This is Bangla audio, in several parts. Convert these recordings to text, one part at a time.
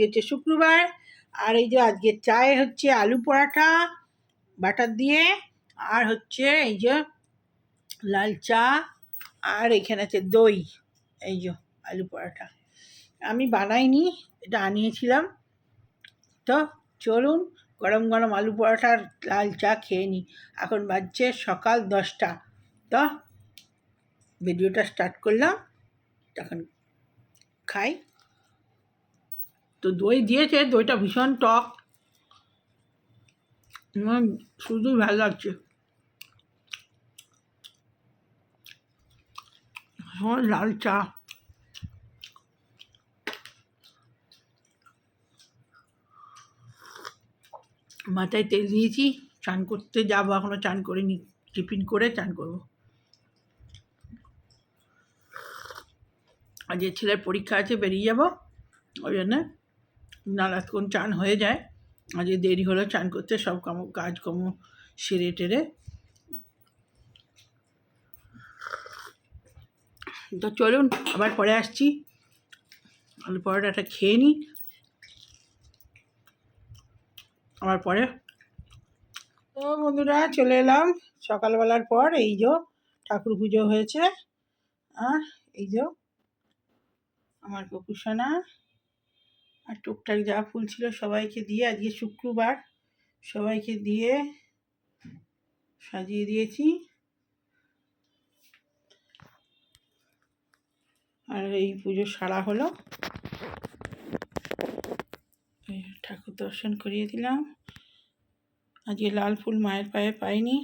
হচ্ছে শুক্রবার। আর এই যে আজকে চায়ে হচ্ছে আলু পরাঠা বাটার দিয়ে, আর হচ্ছে এই যে লাল চা, আর এখানে আছে দই। এই যে আলু পরাঠা আমি বানাইনি, এটা আনিয়েছিলাম। তো চলুন গরম গরম আলু পরাঠার লাল চা খেয়ে নিই। এখন বাজছে সকাল 10টা। তো ভিডিওটা স্টার্ট করলাম, তখন খাই। তো দই দিয়েছে, দইটা ভীষণ টক, শুধুই ভালো লাগছে। লাল চা, মাথায় তেল দিয়েছি, চান করতে যাবো, এখনো চান করিনি, টিফিন করে চান করবো। আজকে ছেলের পরীক্ষা আছে, বেরিয়ে যাব, ওই জন্য নারাজক্ষণ চান হয়ে যায়। আজকে দেরি হলো চান করতে, সব কাজকর্ম সেরে টেরে। তো চলুন আবার পরে আসছি, আলু পরোটাটা খেয়ে নিই আবার পরে। তো বন্ধুরা চলে এলাম সকালবেলার পর। এই যে ঠাকুর পুজো হয়েছে, আর এই যে আমার কপুসোনা, আর টুকটাক যা ফুল ছিল সবাইকে দিয়ে, আজকে শুক্রবার সবাইকে দিয়ে সাজিয়ে দিয়েছি। আর এই পুজো সারা হলো, ঠাকুর দর্শন করিয়ে দিলাম। আজকে লাল ফুল মায়ের পায়ে পাইনি,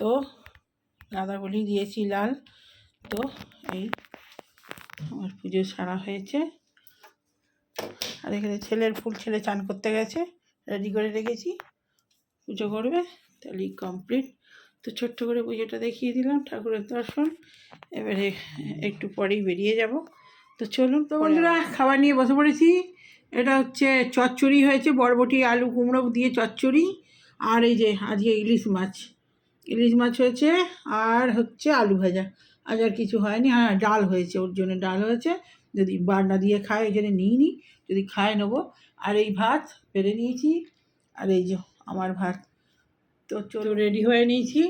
তো গাঁদা বলি দিয়েছি লাল। তো এই আমার পুজো সারা হয়েছে। আর এখানে ছেলের ফুল, ছেলে চান করতে গেছে, রেডি করে রেখেছি, পুজো করবে, তাহলেই কমপ্লিট। তো ছোট্ট করে পুজোটা দেখিয়ে দিলাম, ঠাকুরের দর্শন। এবারে একটু পরেই বেরিয়ে যাব। তো চলুন। তো বন্ধুরা খাবার নিয়ে বসে পড়েছি। এটা হচ্ছে চচ্চড়ি হয়েছে, বরবটি আলু কুমড়ো দিয়ে চচ্চড়ি। আর এই যে আজকে ইলিশ মাছ হয়েছে, আর হচ্ছে আলু ভাজা। আজ আর কিছু হয়নি। হ্যাঁ, ডাল হয়েছে, ওর জন্য ডাল হয়েছে। যদি বান্না দিয়ে খায় ওই জন্য নিইনি, যদি খায় নেবো। আর এই ভাত বেড়ে নিয়েছি, আর এই যে আমার ভাত। তো চলো রেডি হয়ে নিয়েছি,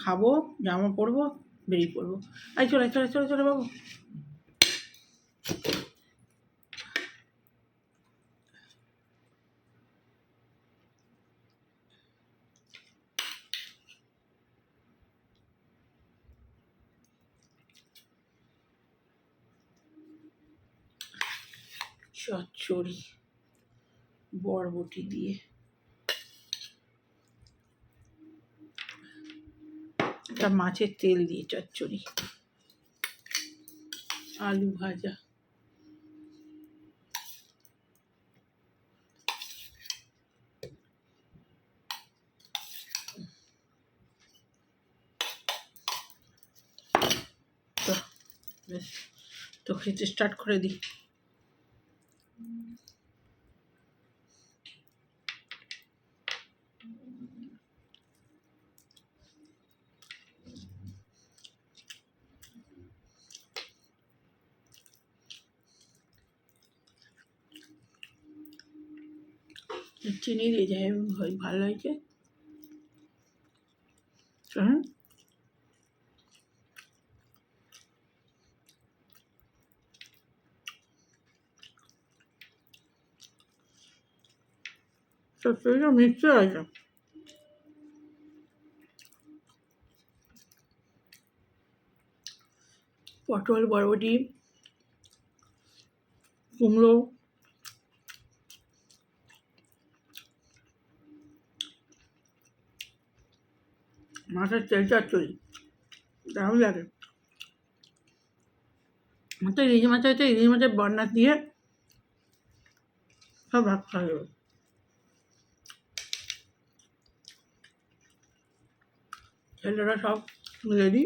খাবো, জামা পরবো, বেরিয়ে পড়বো। এই চলে চলে চলে চলে বাবু। চচ্চড়ি বরবটি দিয়ে, একটা মাছের তেল দিয়ে চচ্চড়ি, আলু ভাজা। তো বেশ, তো খেতে স্টার্ট করে দিই। চিনি দিয়ে যায়, ভালো হয়েছে। চলুন চচ্চড়িটা মিক্সচার আছে। পটল, বরবটি, কুমড়ো, মাছের তেল চচ্চড়ি, দারুণ লাগে। তো ইলিশ মাছ হয়েছে, ইলিশ মাছের বন্না দিয়ে সব ভাগ খাওয়া যাবে। ছেলেরা সব রেডি।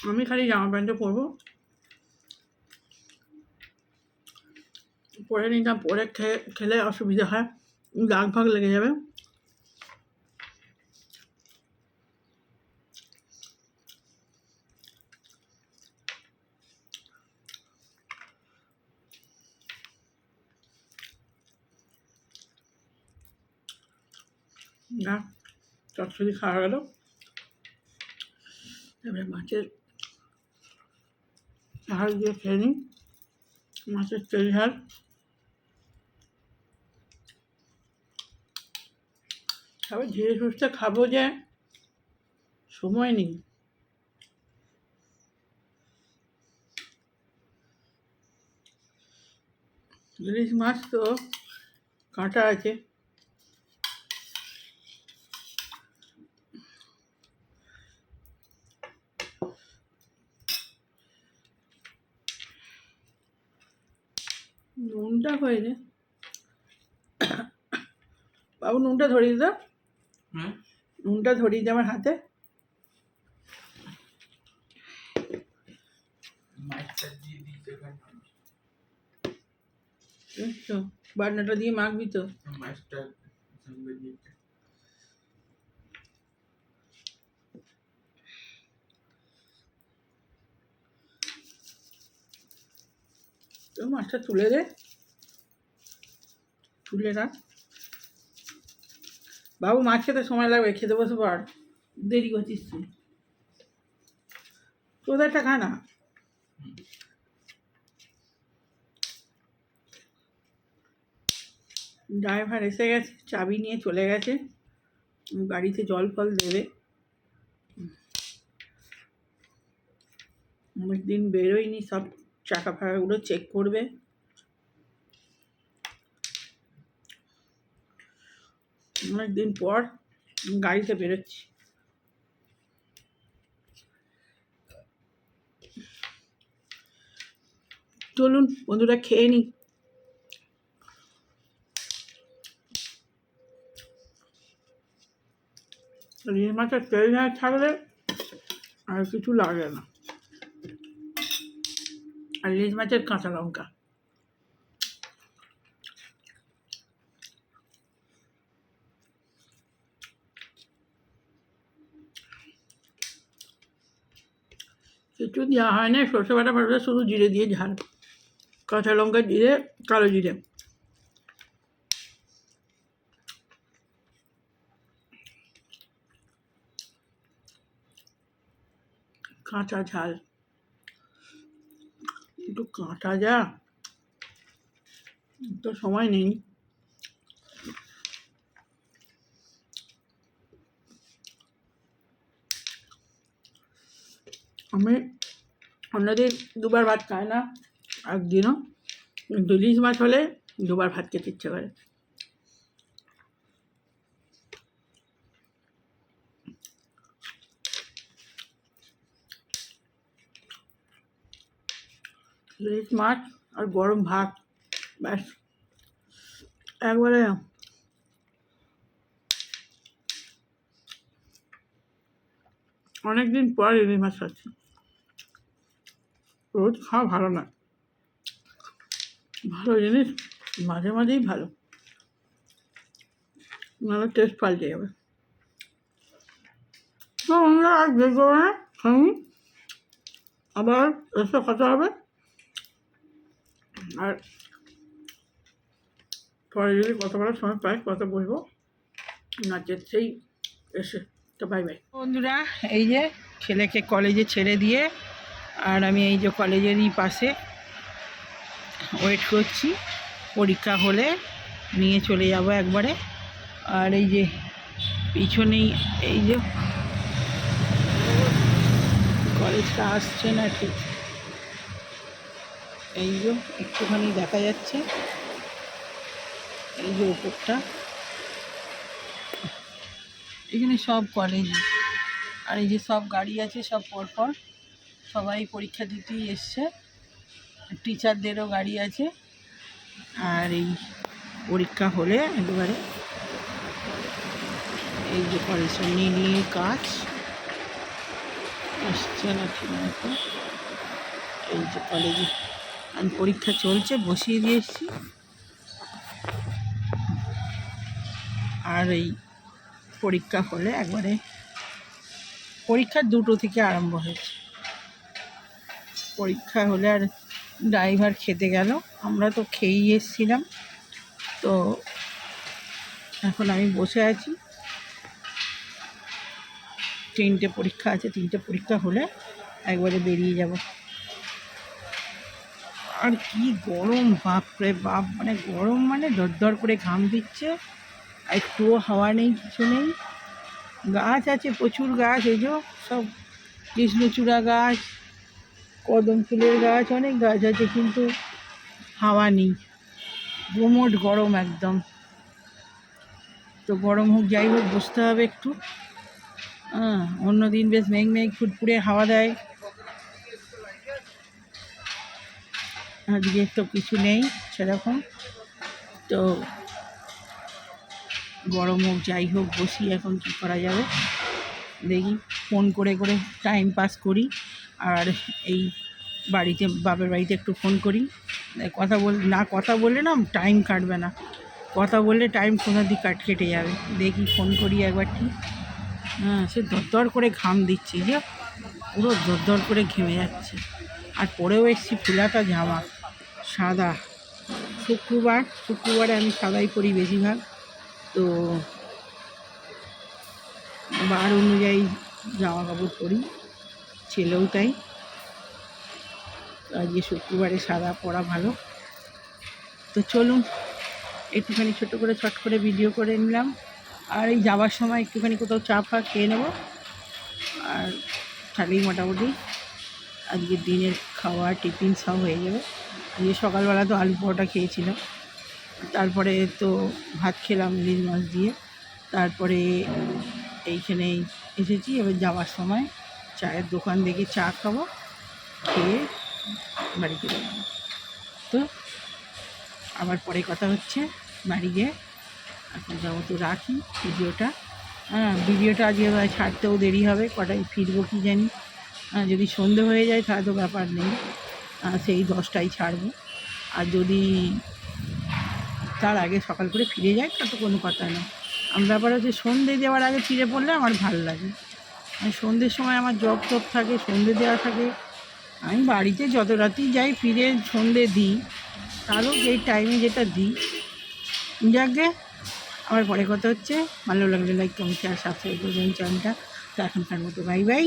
আমি খালি জামা প্যান্টটা পরবো, পরে নিতাম, পরে খেলে অসুবিধা হয়, দাগ ফাগ লেগে যাবে। না চচ্চড়ি খাওয়া গেল। এবারে মাছের ঝাল দিয়ে খেয়ে নিই। মাছের তেল ঝাল। আবার ধীরে সুস্থে খাবো যে সময় নেই। ইলিশ মাছ তো কাঁটা আছে। নুনটা হয়নি। বাবু নুনটা ধরিয়ে দাও। নুনটা ধরিয়ে দে আমার হাতে। বাটনাটা দিয়ে মাখবি তো। তো মাছটা তুলে দে, তুলে রাখ। বাবু মাছ খেতে সময় লাগবে, খেতে বসে পড়, দেরি করছিস তুই। তোদেরটা খা না। ড্রাইভার এসে গেছে, চাবি নিয়ে চলে গেছে, গাড়িতে জল ফল দেবে। অনেকদিন বেরোয়নি, সব চাকা ফাকাগুলো চেক করবে। অনেকদিন পর গাড়িতে বেরোচ্ছি। চলুন বন্ধুরা খেয়ে নিই। ইলিশ মাছের তেল ঝাল থাকলে আর কিছু লাগে না। আর ইলিশ মাছের কাঁচা লঙ্কা। কিছু দেওয়া হয় না, সর্ষে বাটা ফাটা, শুধু জিরে দিয়ে ঝাল, কাঁচা লঙ্কা, জিরে, কালো জিরে। কাঁচা ঝাল, একটু কাঁটা যা, তো সময় নেই। আমি অন্যদিন দুবার ভাত খাই না, একদিনও, কিন্তু ইলিশ মাছ হলে দুবার ভাত খেতে ইচ্ছে করে। ইলিশ মাছ আর গরম ভাত, ব্যাস একবারে। অনেকদিন পর ইলিশ মাছ খাচ্ছি। রোজ খাওয়া ভালো না, ভালো জিনিস মাঝে মাঝেই ভালো, নাহলে টেস্ট পাল্টে যাবে। তো আমরা আর বের করবো না, আবার এসে কথা হবে। আর পরে যদি কথা বলার সময় পাই কথা বলবো, নাচের সেই এসে। তো বাই বাই বন্ধুরা। এই যে ছেলেকে কলেজে ছেড়ে দিয়ে, আর আমি এই যে কলেজেরই পাশে ওয়েট করছি, পরীক্ষা হলে নিয়ে চলে যাব একবারে। আর এই যে পিছনেই এই যে কলেজটা আসছে না ঠিক, এই যে একটুখানি দেখা যাচ্ছে, এই যে উপরটা, এখানে সব কলেজ। আর এই যে সব গাড়ি আছে, সব পরপর সবাই পরীক্ষা দিতেই এসছে, টিচারদেরও গাড়ি আছে। আর এই পরীক্ষা হলে একেবারে এই যে কলেজটা নীল কাজ আসছে না ঠিক মতো, এই যে কলেজে আমি পরীক্ষা চলছে, বসিয়ে দিয়ে এসছি। আর এই পরীক্ষা হলে একবারে, পরীক্ষা 2টো থেকে আরম্ভ হয়েছে। পরীক্ষা হলে আর ড্রাইভার খেতে গেল, আমরা তো খেয়েই এসেছিলাম। তো এখন আমি বসে আছি, 3টে পরীক্ষা আছে, 3টে পরীক্ষা হলে একবারে বেরিয়ে যাব। আর কি গরম, বাপরে বাপ, মানে গরম, মানে দরদর করে ঘাম দিচ্ছে, একটুও হাওয়া নেই, কিছু নেই। গাছ আছে প্রচুর গাছ, এই যে সব কৃষ্ণচূড়া গাছ, কদম ফুলের গাছ, অনেক গাছ আছে, কিন্তু হাওয়া নেই, গুমোট গরম একদম। তো গরম হোক যাই হোক, বসতে হবে একটু। অন্যদিন বেশ মেঘ মেঘ ফুটফুটে হাওয়া দেয়, আজকে তো কিছু নেই সেরকম। তো গরম হোক যাই হোক, বসি, এখন কী করা যাবে দেখি, ফোন করে করে টাইম পাস করি। আর এই বাড়িতে, বাপের বাড়িতে একটু ফোন করি, কথা বললে না টাইম কাটবে না, কথা বললে টাইম কোনো দিক কেটে যাবে। দেখি ফোন করি একবার ঠিক। সে দরদর করে ঘাম দিচ্ছে, যে পুরো দরদর করে ঘেমে যাচ্ছে। আর পরেও এসেছি ফুলাতা জামা, সাদা। শুক্রবারে আমি সাদাই পরি বেশিরভাগ, তো বার অনুযায়ী জামা কাপড় পরি, ছেলেও তাই। আজকে শুক্রবারে সাদা পরা ভালো। তো চলুন একটুখানি ছোট করে ছট করে ভিডিও করে নিলাম। আর এই যাওয়ার সময় একটুখানি কোথাও চা ফা খেয়ে নেব, আর তাহলেই মোটামুটি আজকের দিনের খাওয়া টিফিন সব হয়ে যাবে। আজকে সকালবেলা তো আলু পরোটা খেয়েছিলাম, তারপরে তো ভাত খেলাম ইলিশ মাছ দিয়ে, তারপরে এইখানে এসেছি। এবার যাওয়ার সময় চায়ের দোকান দেখে চা খাবো, খেয়ে বাড়িতে যাবো। তো আবার পরে কথা হচ্ছে বাড়ি গিয়ে। এখন যাবো, তো রাখি ভিডিওটা। ভিডিওটা আজকে ছাড়তেও দেরি হবে, কটায় ফিরবো কি জানি। যদি সন্ধে হয়ে যায় তাহলে তো ব্যাপার নেই, সেই 10টায় ছাড়বো। আর যদি তার আগে সকাল করে ফিরে যায় তা তো কোনো কথা নেই। আমার ব্যাপার হচ্ছে সন্ধে দেওয়ার আগে ফিরে পড়লে আমার ভালো লাগে। সন্ধ্যের সময় আমার জব থাকে, সন্ধে দেওয়া থাকে। আমি বাড়িতে যত রাতেই যাই ফিরে সন্ধে দিই, তারও যেই টাইমে যেটা দিই। যাকে আমার পরে কথা হচ্ছে। ভালো লাগলে লাইক কমেন্ট শেয়ার সাবস্ক্রাইব করবেন চ্যানেলটা। তো এখনকার মতো বাই বাই।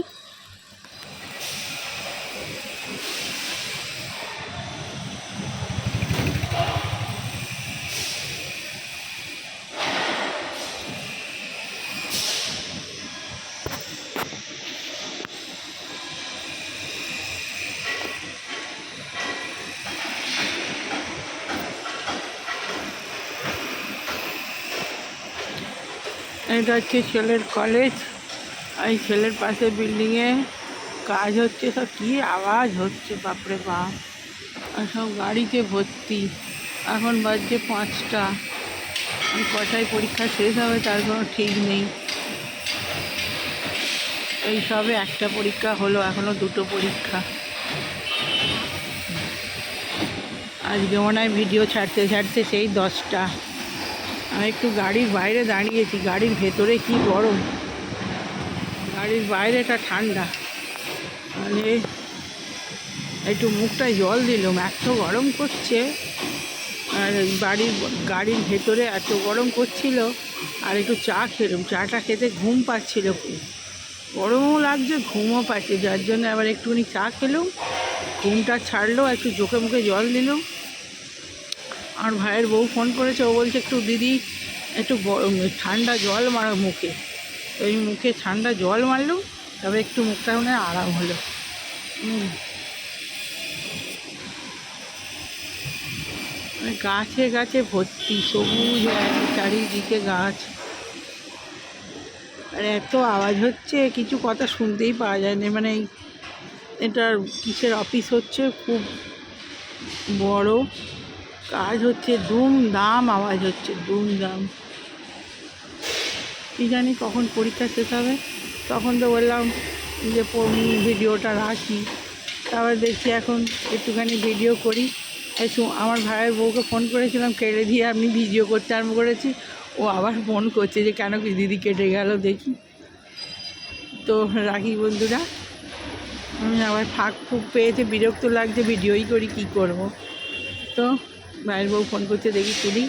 এটা হচ্ছে ছেলের কলেজ। এই ছেলের পাশে বিল্ডিংয়ে কাজ হচ্ছে, সব কী আওয়াজ হচ্ছে বাপরে বাপ, আর সব গাড়িতে ভর্তি। এখন বাজছে 5টা, কটায় পরীক্ষা শেষ হবে তার কোনো ঠিক নেই। এই সবে একটা পরীক্ষা হলো, এখনও 2টো পরীক্ষা। আজকে মনে হয় ভিডিও ছাড়তে ছাড়তে সেই 10টা। আমি একটু গাড়ির বাইরে দাঁড়িয়েছি, গাড়ির ভেতরে কি গরম, গাড়ির বাইরেটা ঠান্ডা। মানে একটু মুখটায় জল দিলাম, এত গরম করছে। আর গাড়ির ভেতরে এত গরম করছিল। আর একটু চা খেলাম, চাটা খেতে ঘুম পাচ্ছিল, খুব গরমও লাগছে, ঘুমও পাচ্ছে, যার জন্য আবার একটুখানি চা খেলাম, ঘুমটা ছাড়লো, একটু চোখে মুখে জল দিলাম। আমার ভাইয়ের বউ ফোন করেছে, ও বলছে একটু দিদি একটু ঠান্ডা জল মারো মুখে। ওই মুখে ঠান্ডা জল মারলাম, তবে একটু মুখটা মনে আরাম হলো। গাছে গাছে ভর্তি, সবুজ চারিদিকে গাছ। আর এত আওয়াজ হচ্ছে, কিছু কথা শুনতেই পাওয়া যায় না। মানে এটার কিসের অফিস হচ্ছে, খুব বড় কাজ হচ্ছে, দুমদাম আওয়াজ হচ্ছে, দুমদাম। কী জানি কখন পরীক্ষা শেষ হবে। তখন তো বললাম যে ভিডিওটা রাখি, তারপর দেখছি এখন একটুখানি ভিডিও করি। আমার ভাইয়ের বউকে ফোন করেছিলাম, কেটে দিয়ে আমি ভিডিও করতে আরম্ভ করেছি। ও আবার ফোন করছে যে কেন কি দিদি কেটে গেল, দেখি। তো রাখি বন্ধুরা, আমি আবার ফাঁক ফুক পেয়েছে, বিরক্ত লাগছে, ভিডিওই করি, কি করব। তো ভাইয়ের বউ ফোন করছে, দেখি তুলি।